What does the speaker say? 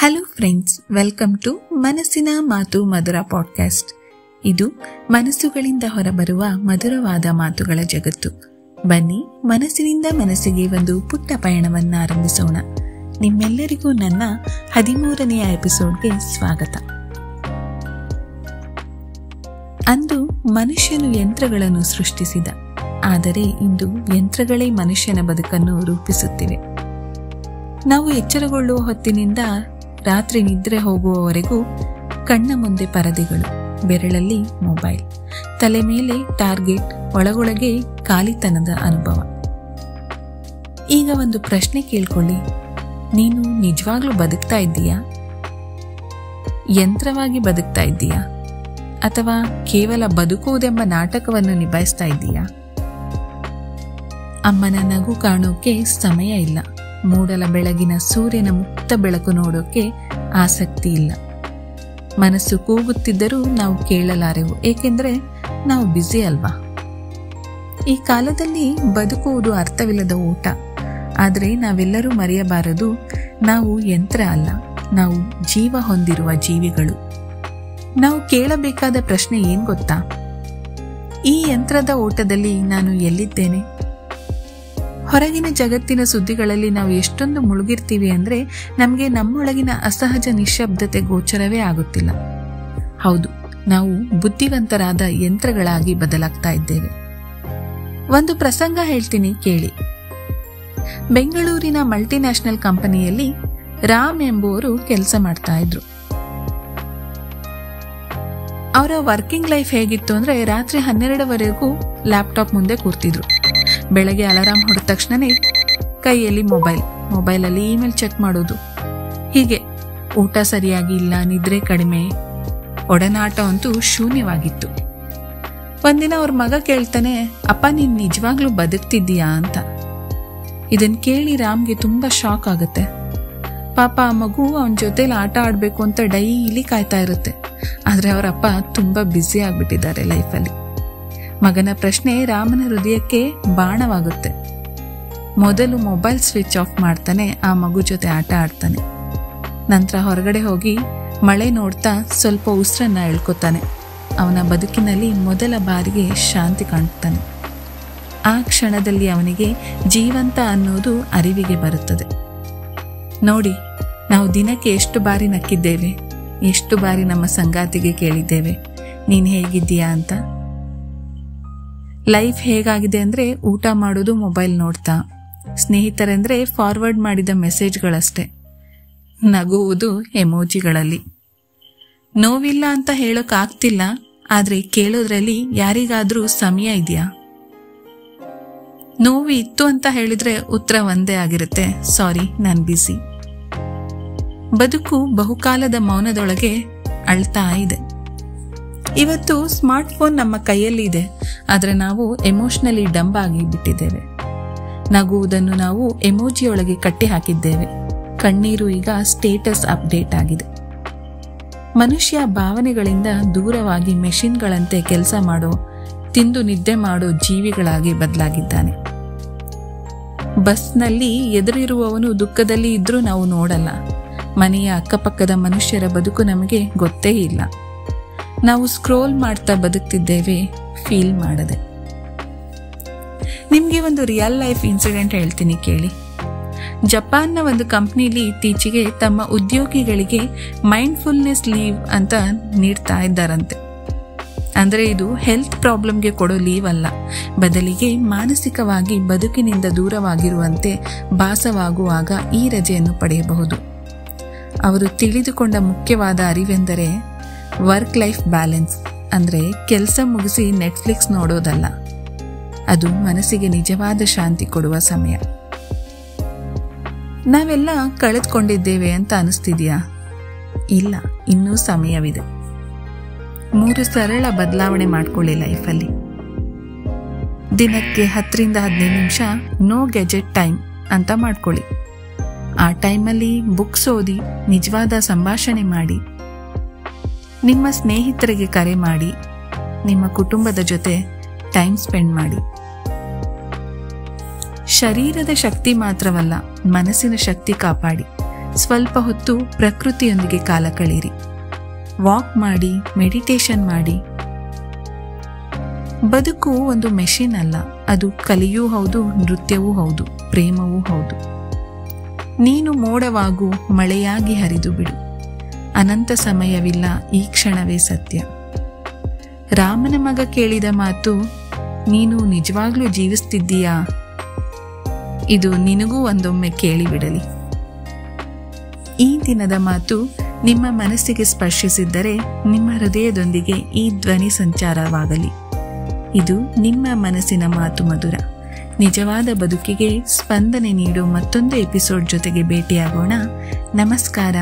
Hello friends, welcome to ಮನಸ್ಸಿನ ಮಾತು ಮಧುರ podcast. ಇದು ಮನಸ್ಸುಗಳಿಂದ ಹೊರಬರುವ ಮಧುರವಾದ ಮಾತುಗಳ ಜಗತ್ತು. ಬನ್ನಿ, ಮನಸ್ಸಿನಿಂದ ಮನಸ್ಸಿಗೆ ಒಂದು ಪುಟ್ಟ ಪಯಣವನ್ನು ಆರಂಭಿಸೋಣ. ನಿಮ್ಮೆಲ್ಲರಿಗೂ ನನ್ನ 13ನೇ ಎಪಿಸೋಡ್ಗೆ ಸ್ವಾಗತ. ಅಂದು ಮನುಷ್ಯನು ಯಂತ್ರಗಳನ್ನು ಸೃಷ್ಟಿಸಿದ, ಆದರೆ ಇಂದು ಯಂತ್ರಗಳೇ ಮನುಷ್ಯನ ಬದುಕನ್ನು ರೂಪಿಸುತ್ತಿವೆ. ನಾವು ಎಚ್ಚರಗೊಳ್ಳುವ ಹೊತ್ತಿನಿಂದ ರಾತ್ರಿ ನಿದ್ರೆ ಹೋಗುವವರೆಗೂ ಕಣ್ಣ ಮುಂದೆ ಪರದೆಗಳು, ಬೆರಳಲ್ಲಿ ಮೊಬೈಲ್, ತಲೆ ಮೇಲೆ ಟಾರ್ಗೆಟ್, ಒಳಗೊಳಗೆ ಖಾಲಿತನದ ಅನುಭವ. ಈಗ ಒಂದು ಪ್ರಶ್ನೆ ಕೇಳ್ಕೊಳ್ಳಿ, ನೀನು ನಿಜವಾಗ್ಲೂ ಬದುಕ್ತಾ ಇದ್ದೀಯಾ? ಯಂತ್ರವಾಗಿ ಬದುಕ್ತಾ ಇದ್ದೀಯಾ? ಅಥವಾ ಕೇವಲ ಬದುಕುವುದೆಂಬ ನಾಟಕವನ್ನು ನಿಭಾಯಿಸ್ತಾ ಇದ್ದೀಯಾ? ಅಮ್ಮನ ನಗು ಕಾಣೋಕೆ ಸಮಯ ಇಲ್ಲ, ಮೂಡಲ ಬೆಳಗಿನ ಸೂರ್ಯನ ಮುಕ್ತ ಬೆಳಕು ನೋಡೋಕೆ ಆಸಕ್ತಿ ಇಲ್ಲ. ಮನಸ್ಸು ಕೂಗುತ್ತಿದ್ದರೂ ನಾವು ಕೇಳಲಾರೆವು, ಏಕೆಂದರೆ ನಾವು ಬ್ಯುಸಿ ಅಲ್ವಾ? ಈ ಕಾಲದಲ್ಲಿ ಬದುಕುವುದು ಅರ್ಥವಿಲ್ಲದ ಓಟ. ಆದರೆ ನಾವೆಲ್ಲರೂ ಮರೆಯಬಾರದು, ನಾವು ಯಂತ್ರ ಅಲ್ಲ, ನಾವು ಜೀವ ಹೊಂದಿರುವ ಜೀವಿಗಳು. ನಾವು ಕೇಳಬೇಕಾದ ಪ್ರಶ್ನೆ ಏನ್ ಗೊತ್ತಾ? ಈ ಯಂತ್ರದ ಓಟದಲ್ಲಿ ನಾನು ಎಲ್ಲಿದ್ದೇನೆ? ಹೊರಗಿನ ಜಗತ್ತಿನ ಸುದ್ದಿಗಳಲ್ಲಿ ನಾವು ಎಷ್ಟೊಂದು ಮುಳುಗಿರ್ತೀವಿ ಅಂದರೆ ನಮಗೆ ನಮ್ಮೊಳಗಿನ ಅಸಹಜ ನಿಶ್ಶಬ್ದತೆ ಗೋಚರವೇ ಆಗುತ್ತಿಲ್ಲ. ಹೌದು, ನಾವು ಬುದ್ಧಿವಂತರಾದ ಯಂತ್ರಗಳಾಗಿ ಬದಲಾಗ್ತಾ ಇದ್ದೇವೆ. ಒಂದು ಪ್ರಸಂಗ ಹೇಳ್ತೀನಿ ಕೇಳಿ. ಬೆಂಗಳೂರಿನ ಮಲ್ಟಿನ್ಯಾಷನಲ್ ಕಂಪನಿಯಲ್ಲಿ ರಾಮ್ ಎಂಬುವರು ಕೆಲಸ ಮಾಡ್ತಾ ಇದ್ರು. ಅವರ ವರ್ಕಿಂಗ್ ಲೈಫ್ ಹೇಗಿತ್ತು ಅಂದ್ರೆ ರಾತ್ರಿ 12ವರೆಗೂ ಲ್ಯಾಪ್ಟಾಪ್ ಮುಂದೆ ಕೂರ್ತಿದ್ರು. ಬೆಳಗ್ಗೆ ಅಲಾರಾಮ್ ಹೊಡೆದ ತಕ್ಷಣನೇ ಕೈಯಲ್ಲಿ ಮೊಬೈಲಲ್ಲಿ ಇಮೇಲ್ ಚೆಕ್ ಮಾಡೋದು. ಹೀಗೆ ಊಟ ಸರಿಯಾಗಿ ಇಲ್ಲ, ನಿದ್ರೆ ಕಡಿಮೆ, ಒಡನಾಟ ಅಂತೂ ಶೂನ್ಯವಾಗಿತ್ತು. ಒಂದಿನ ಅವ್ರ ಮಗ ಕೇಳ್ತಾನೆ, ಅಪ್ಪ ನೀನ್ ನಿಜವಾಗ್ಲೂ ಬದುಕ್ತಿದ್ದೀಯಾ ಅಂತ. ಇದನ್ ಕೇಳಿ ರಾಮ್ಗೆ ತುಂಬಾ ಶಾಕ್ ಆಗುತ್ತೆ. ಪಾಪ ಆ ಮಗು ಅವನ ಜೊತೆಲಿ ಆಟ ಆಡ್ಬೇಕು ಅಂತ ಡೈಲಿ ಕಾಯ್ತಾ ಇರುತ್ತೆ. ಆದ್ರೆ ಅವರಪ್ಪ ತುಂಬಾ ಬ್ಯುಸಿ ಆಗ್ಬಿಟ್ಟಿದ್ದಾರೆ ಲೈಫಲ್ಲಿ. ಮಗನ ಪ್ರಶ್ನೆ ರಾಮನ ಹೃದಯಕ್ಕೆ ಬಾಣವಾಗುತ್ತೆ. ಮೊದಲು ಮೊಬೈಲ್ ಸ್ವಿಚ್ ಆಫ್ ಮಾಡ್ತಾನೆ, ಆ ಮಗು ಜೊತೆ ಆಟ ಆಡ್ತಾನೆ. ನಂತರ ಹೊರಗಡೆ ಹೋಗಿ ಮಳೆ ನೋಡ್ತಾ ಸ್ವಲ್ಪ ಉಸಿರನ್ನ ಎಳ್ಕೊತಾನೆ. ಅವನ ಬದುಕಿನಲ್ಲಿ ಮೊದಲ ಬಾರಿಗೆ ಶಾಂತಿ ಕಾಣ್ತಾನೆ. ಆ ಕ್ಷಣದಲ್ಲಿ ಅವನಿಗೆ ಜೀವಂತ ಅನ್ನೋದು ಅರಿವಿಗೆ ಬರುತ್ತದೆ. ನೋಡಿ, ನಾವು ದಿನಕ್ಕೆ ಎಷ್ಟು ಬಾರಿ ನಕ್ಕಿದ್ದೇವೆ, ಎಷ್ಟು ಬಾರಿ ನಮ್ಮ ಸಂಗಾತಿಗೆ ಕೇಳಿದ್ದೇವೆ, ನೀನ್ ಹೇಗಿದ್ದೀಯಾ ಅಂತ. ಲೈಫ್ ಹೇಗಾಗಿದೆ ಅಂದ್ರೆ ಊಟ ಮಾಡೋದು ಮೊಬೈಲ್ ನೋಡ್ತಾ, ಸ್ನೇಹಿತರೆಂದ್ರೆ ಫಾರ್ವರ್ಡ್ ಮಾಡಿದ ಮೆಸೇಜ್ಗಳಷ್ಟೇ, ನಗುವುದು ಎಮೋಜಿಗಳಲ್ಲಿ. ನೋವಿಲ್ಲ ಅಂತ ಹೇಳೋಕ್ ಆಗ್ತಿಲ್ಲ, ಆದ್ರೆ ಕೇಳೋದ್ರಲ್ಲಿ ಯಾರಿಗಾದ್ರೂ ಸಮಯ ಇದೆಯಾ? ನೋವು ಇತ್ತು ಅಂತ ಹೇಳಿದ್ರೆ ಉತ್ತರ ಒಂದೇ ಆಗಿರುತ್ತೆ, ಸಾರಿ ನಾನ್ ಬ್ಯುಸಿ. ಬದುಕು ಬಹುಕಾಲದ ಮೌನದೊಳಗೆ ಅಳ್ತಾ ಇದೆ. ಇವತ್ತು ಸ್ಮಾರ್ಟ್ ಫೋನ್ ನಮ್ಮ ಕೈಯಲ್ಲಿ ಇದೆ, ಆದ್ರೆ ನಾವು ಎಮೋಷನಲಿ ಡಂಬ್ ಆಗಿ ಬಿಟ್ಟಿದ್ದೇವೆ. ನಗುವುದನ್ನು ನಾವು ಎಮೋಜಿಯೊಳಗೆ ಕಟ್ಟಿ ಹಾಕಿದ್ದೇವೆ. ಕಣ್ಣೀರು ಈಗ ಸ್ಟೇಟಸ್ ಅಪ್ಡೇಟ್ ಆಗಿದೆ. ಮನುಷ್ಯ ಭಾವನೆಗಳಿಂದ ದೂರವಾಗಿ ಮೆಷಿನ್ಗಳಂತೆ ಕೆಲಸ ಮಾಡೋ, ತಿಂದು ನಿದ್ದೆ ಮಾಡೋ ಜೀವಿಗಳಾಗಿ ಬದಲಾಗಿದ್ದಾನೆ. ಬಸ್ನಲ್ಲಿ ಎದುರಿರುವವನು ದುಃಖದಲ್ಲಿ ಇದ್ರೂ ನಾವು ನೋಡಲ್ಲ. ಮನೆಯ ಅಕ್ಕಪಕ್ಕದ ಮನುಷ್ಯರ ಬದುಕು ನಮಗೆ ಗೊತ್ತೇ ಇಲ್ಲ. ನಾವು ಸ್ಕ್ರೋಲ್ ಮಾಡ್ತಾ ಬದುಕ್ತಿದ್ದೇವೆ, ಫೀಲ್ ಮಾಡದೆ. ನಿಮ್ಗೆ ಒಂದು ರಿಯಲ್ ಲೈಫ್ ಇನ್ಸಿಡೆಂಟ್ ಹೇಳ್ತೀನಿ ಕೇಳಿ. ಜಪಾನ್ನ ಒಂದು ಕಂಪ್ನಿಲಿ ಇತ್ತೀಚೆಗೆ ತಮ್ಮ ಉದ್ಯೋಗಿಗಳಿಗೆ ಮೈಂಡ್ಫುಲ್ನೆಸ್ ಲೀವ್ ಅಂತ ನೀಡ್ತಾ ಇದ್ದಾರಂತೆ. ಅಂದ್ರೆ ಇದು ಹೆಲ್ತ್ ಪ್ರಾಬ್ಲಮ್ಗೆ ಕೊಡೋ ಲೀವ್ ಅಲ್ಲ, ಬದಲಿಗೆ ಮಾನಸಿಕವಾಗಿ ಬದುಕಿನಿಂದ ದೂರವಾಗಿರುವಂತೆ ಭಾಸವಾಗುವಾಗ ಈ ರಜೆಯನ್ನು ಪಡೆಯಬಹುದು. ಅವರು ತಿಳಿದುಕೊಂಡ ಮುಖ್ಯವಾದ ಅರಿವೆಂದರೆ ವರ್ಕ್ ಲೈಫ್ ಬ್ಯಾಲೆನ್ಸ್. ಅಂದ್ರೆ ಕೆಲಸ ಮುಗಿಸಿ ನೆಟ್ಫ್ಲಿಕ್ಸ್ ನೋಡೋದಲ್ಲ, ಅದು ಮನಸ್ಸಿಗೆ ನಿಜವಾದ ಶಾಂತಿ ಕೊಡುವ ಸಮಯ. ನಾವೆಲ್ಲ ಕಳೆದುಕೊಂಡಿದ್ದೇವೆ ಅಂತ ಅನಿಸ್ತಿದ್ಯಾ? ಇಲ್ಲ, ಇನ್ನೂ ಸಮಯವಿದೆ. 3 ಸರಳ ಬದಲಾವಣೆ ಮಾಡ್ಕೊಳ್ಳಿ ಲೈಫಲ್ಲಿ. ದಿನಕ್ಕೆ 10ರಿಂದ 15 ನಿಮಿಷ ನೋ ಗೆಜೆಟ್ ಟೈಮ್ ಅಂತ ಮಾಡ್ಕೊಳ್ಳಿ. ಆ ಟೈಮಲ್ಲಿ ಬುಕ್ಸ್ ಓದಿ, ನಿಜವಾದ ಸಂಭಾಷಣೆ ಮಾಡಿ, ನಿಮ್ಮ ಸ್ನೇಹಿತರಿಗೆ ಕರೆ ಮಾಡಿ, ನಿಮ್ಮ ಕುಟುಂಬದ ಜೊತೆ ಟೈಮ್ ಸ್ಪೆಂಡ್ ಮಾಡಿ. ಶರೀರದ ಶಕ್ತಿ ಮಾತ್ರವಲ್ಲ, ಮನಸ್ಸಿನ ಶಕ್ತಿ ಕಾಪಾಡಿ. ಸ್ವಲ್ಪ ಹೊತ್ತು ಪ್ರಕೃತಿಯೊಂದಿಗೆ ಕಾಲ ಕಳೀರಿ. ವಾಕ್ ಮಾಡಿ, ಮೆಡಿಟೇಷನ್ ಮಾಡಿ. ಬದುಕು ಒಂದು ಮೆಷಿನ್ ಅಲ್ಲ, ಅದು ಕಲೆಯೂ ಹೌದು, ನೃತ್ಯವೂ ಹೌದು, ಪ್ರೇಮವೂ ಹೌದು. ನೀನು ಮೋಡವಾಗು, ಮಳೆಯಾಗಿ ಹರಿದು ಬಿಡು. ಅನಂತ ಸಮಯವಿಲ್ಲ, ಈ ಕ್ಷಣವೇ ಸತ್ಯ. ರಾಮನ ಮಗ ಕೇಳಿದ ಮಾತು, ನೀನು ನಿಜವಾಗ್ಲೂ ಜೀವಿಸ್ತಿದ್ದೀಯಾ? ಇದು ನಿನಗೂ ಒಂದೊಮ್ಮೆ ಕೇಳಿಬಿಡಲಿ. ಈ ದಿನದ ಮಾತು ನಿಮ್ಮ ಮನಸ್ಸಿಗೆ ಸ್ಪರ್ಶಿಸಿದ್ದರೆ ನಿಮ್ಮ ಹೃದಯದೊಂದಿಗೆ ಈ ಧ್ವನಿ ಸಂಚಾರವಾಗಲಿ. ಇದು ನಿಮ್ಮ ಮನಸ್ಸಿನ ಮಾತು ಮಧುರ. ನಿಜವಾದ ಬದುಕಿಗೆ ಸ್ಪಂದನೆ ನೀಡೋ ಮತ್ತೊಂದು ಎಪಿಸೋಡ್ ಜೊತೆಗೆ ಭೇಟಿಯಾಗೋಣ. ನಮಸ್ಕಾರ.